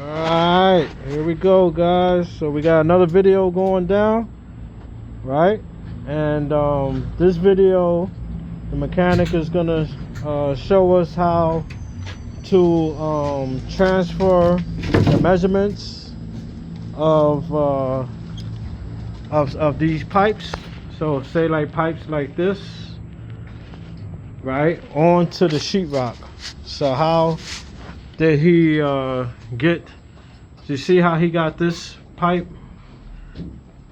Alright, here we go, guys. So we got another video going down, right? And this video, the mechanic is gonna show us how to transfer the measurements of these pipes. So say like pipes like this, right, onto the sheetrock. So how did he get? You see how he got this pipe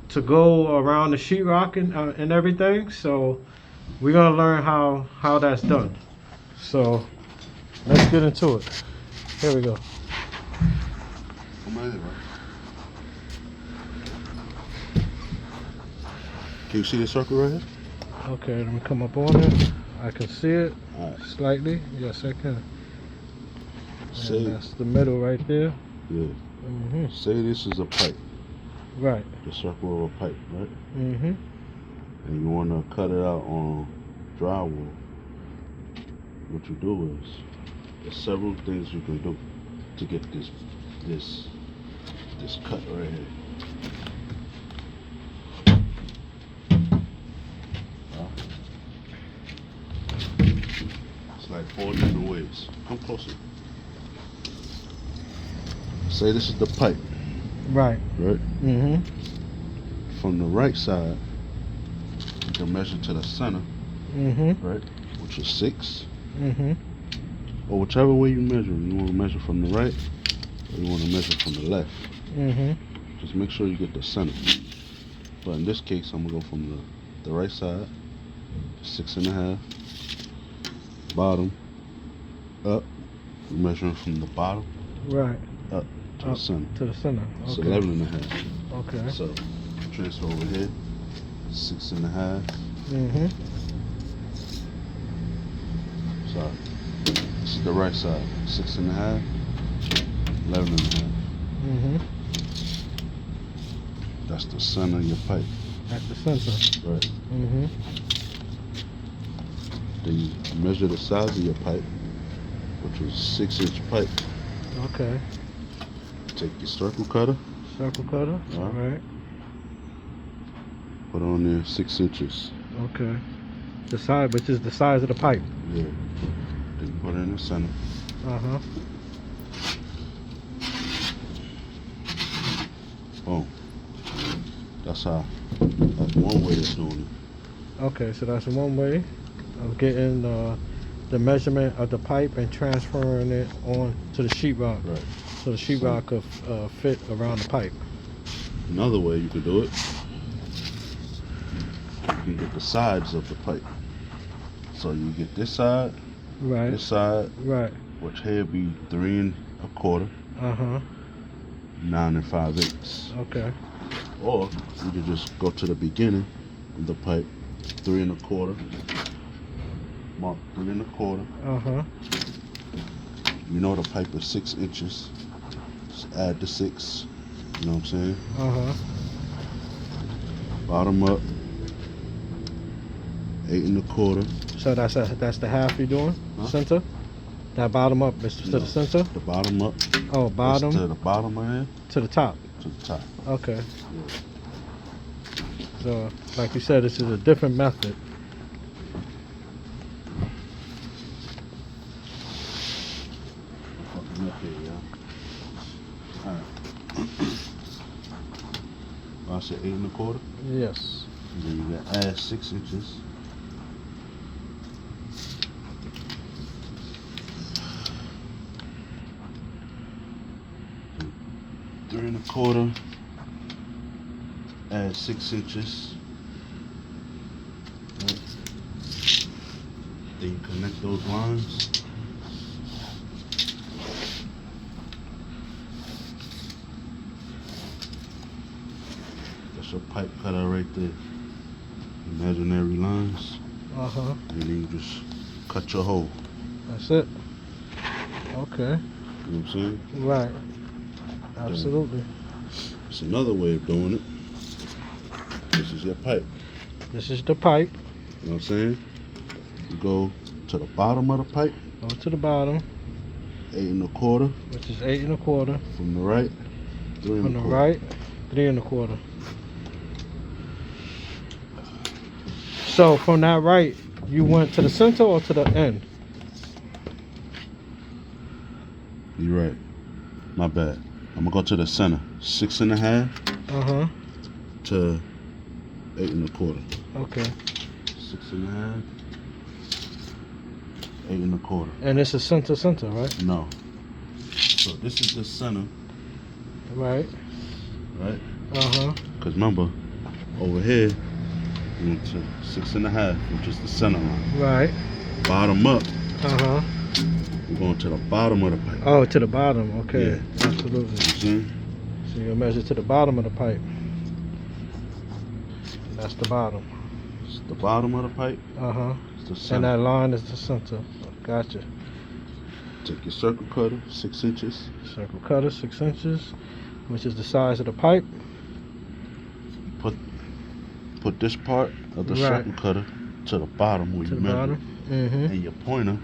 to go around the sheetrock and everything? So we're gonna learn how that's done. So let's get into it. Here we go. Can you see the circle right here? Okay, let me come up on it. I can see it slightly. Yes, I can. And that's the middle right there. Yeah. Say this is a pipe. Right. The circle of a pipe, right? And you want to cut it out on drywall. What you do is, there's several things you can do to get this cut right here. It's like 4 different ways. Come closer. Say this is the pipe. Right. Right? From the right side, you can measure to the center. Right? Which is 6. Or whichever way you measure. You want to measure from the right, or you want to measure from the left. Just make sure you get the center. But in this case, I'm gonna go from the right side, 6.5. Bottom, up. You're measuring from the bottom, right, up to the center. To the center. Okay. It's 11.5. Okay. So transfer over here, 6.5. Sorry. This is the right side, 6.5, 11.5. That's the center of your pipe. That's the center. Right. Then you measure the size of your pipe, which is 6-inch pipe. Okay. Take your circle cutter. Circle cutter. All right. Put on there 6 inches. Okay. The side, which is the size of the pipe. Yeah. Then put it in the center. Boom. That's one way of doing it. Okay, so that's one way of getting the measurement of the pipe and transferring it on to the sheetrock. Right. So the sheetrock could fit around the pipe. Another way you could do it, you can get the sides of the pipe. So you get this side, right, this side, right, which here be 3 1/4, 9 5/8. Okay. Or you can just go to the beginning of the pipe, 3 1/4, mark 3 1/4. You know the pipe is 6 inches. Just add the 6. You know what I'm saying? Bottom up, 8 1/4. So that's the half you're doing? Center? That bottom up is to the center? The bottom up. Oh, bottom? To the bottom of here. To the top? To the top. Okay. Yeah. So, like you said, this is a different method. I said 8 1/4? Yes. And then you got add 6 inches. And 3 1/4. Add 6 inches. Right. Then you connect those lines. That's your pipe cutter right there. Imaginary lines. And then you just cut your hole. That's it. Okay. You know what I'm saying? Right. Absolutely. It's another way of doing it. This is your pipe. This is the pipe. You know what I'm saying? You go to the bottom of the pipe. Go to the bottom. 8 1/4. Which is 8 1/4. From the right, 3 From the 1/4. right, 3 1/4. So from that right, you went to the center or to the end? You're right. My bad. I'm gonna go to the center. 6 1/2 to 8 1/4. Okay. 6 1/2. 8 1/4. And it's a center, right? No. So this is the center, Right. right? Uh-huh. Because remember, over here, we went to 6 1/2, which is the center line. Right. Bottom up, Uh-huh. we're going to the bottom of the pipe. Oh, to the bottom. Okay. Yeah. Absolutely. You see? So you'll measure to the bottom of the pipe. That's the bottom. It's the bottom of the pipe. Uh-huh. It's the center. And that line is the center. Gotcha. Take your circle cutter, 6 inches. Circle cutter, 6 inches, which is the size of the pipe. Put this part of the Right. circle cutter to the bottom where To you the measure, bottom. Mm-hmm. and your pointer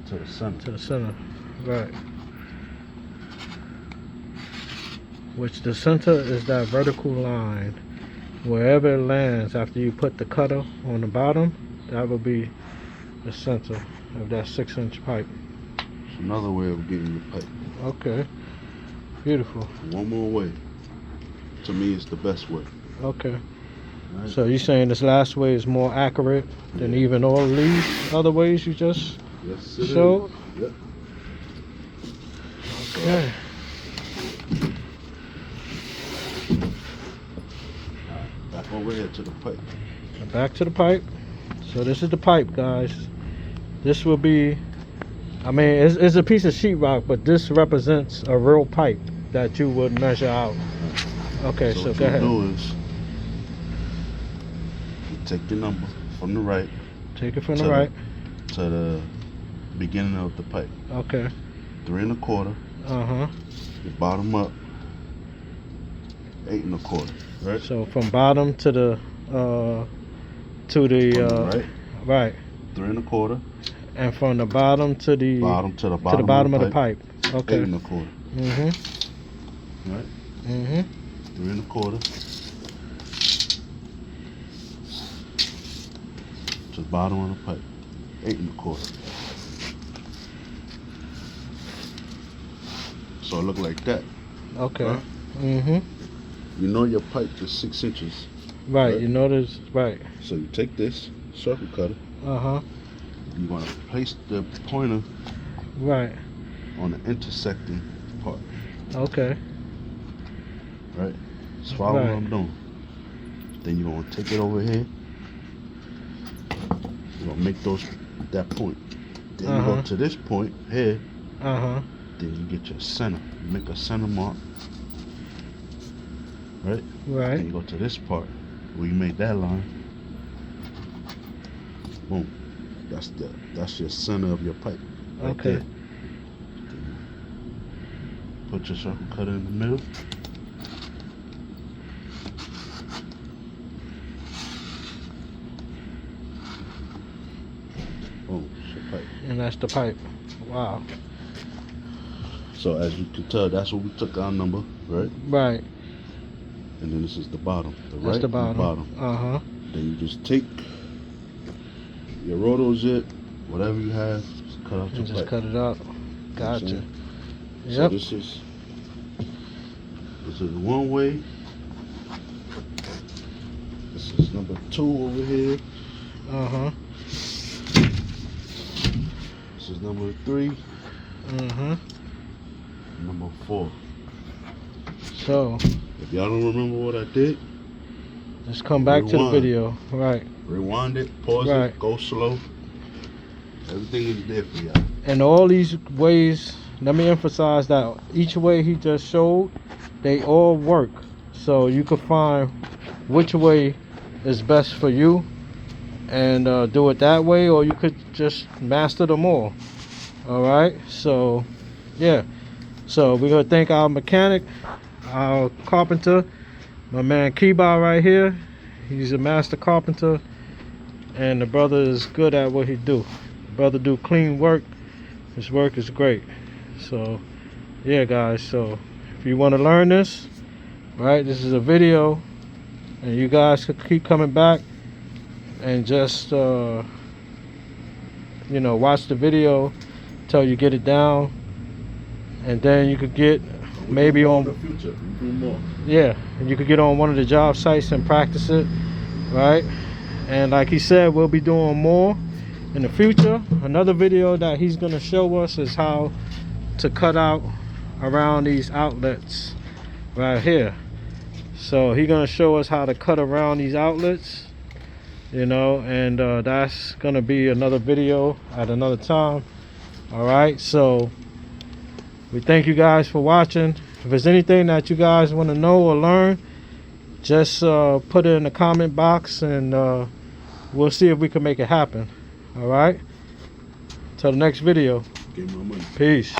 to the center. To the center. Right. Which the center is that vertical line. Wherever it lands after you put the cutter on the bottom, that will be the center of that 6-inch pipe. It's another way of getting your pipe. Okay. Beautiful. One more way. To me, it's the best way. Okay. Right? So you're saying this last way is more accurate than even all these other ways you just Yes, it showed? is. Yep. Okay. Back over here to the pipe. Back to the pipe. So this is the pipe, guys. This will be, I mean, it's a piece of sheetrock, but this represents a real pipe that you would measure out. Okay, so what go you ahead. do is you take your number from the right Take it from to the right. to the beginning of the pipe. Okay. 3 1/4. Uh-huh. Your bottom up. 8 1/4. Right. So from bottom to the From the right. right. 3 1/4. And from the bottom to the Bottom to the to bottom. the bottom of the pipe. Okay. 8 1/4. Mm-hmm. Right. Mm-hmm. 3 1/4. To the bottom of the pipe. 8 1/4. So it look like that. Okay. Huh? Mm-hmm. You know your pipe is 6 inches. Right, Right. you notice, right. So you take this circle cutter. Uh-huh. You're going to place the pointer Right. on the intersecting part. Okay. Right? Just follow Right. what I'm doing. Then you're going to take it over here. You're going to make that point. Then you go to this point here. Uh-huh. Then you get your center. You make a center mark. Right? Then Right. you go to this part where you made that line. Boom. That's your center of your pipe. Right Okay. there. Then you put your circle cutter in the middle. Boom. It's your pipe. And that's the pipe. Wow. So as you can tell, that's what we took our number, right? Right. And then this is the bottom. The That's right the and bottom. the bottom. Uh-huh. Then you just take your roto zip, whatever you have, just cut out your And just pipe. cut it out. You know what I'm Gotcha. saying? So Yep. this is one way. This is number 2 over here. Uh-huh. This is number 3. Uh-huh. Number 4. So If y'all don't remember what I did, just come back to the Rewind. video. Right. rewind it, pause Right. it, go slow. Everything is there for y'all. And all these ways, let me emphasize that each way he just showed, they all work. So you can find which way is best for you and do it that way, or you could just master them all. All right. So yeah. So we're gonna thank our mechanic, our carpenter, my man Kiba right here. He's a master carpenter, and the brother is good at what he do. The brother do clean work, His work is great. So yeah guys, so if you want to learn this, right, this is a video, and you guys could keep coming back and just you know, watch the video till you get it down, and then you could get maybe on the future. We do more. Yeah, and you could get on one of the job sites and practice it, right? And like he said, we'll be doing more in the future. Another video that he's going to show us is how to cut out around these outlets right here. So he's going to show us how to cut around these outlets, you know, and that's going to be another video at another time. All right, so we thank you guys for watching. If there's anything that you guys want to know or learn, just put it in the comment box, and we'll see if we can make it happen. All right, till the next video. Get my money. Peace.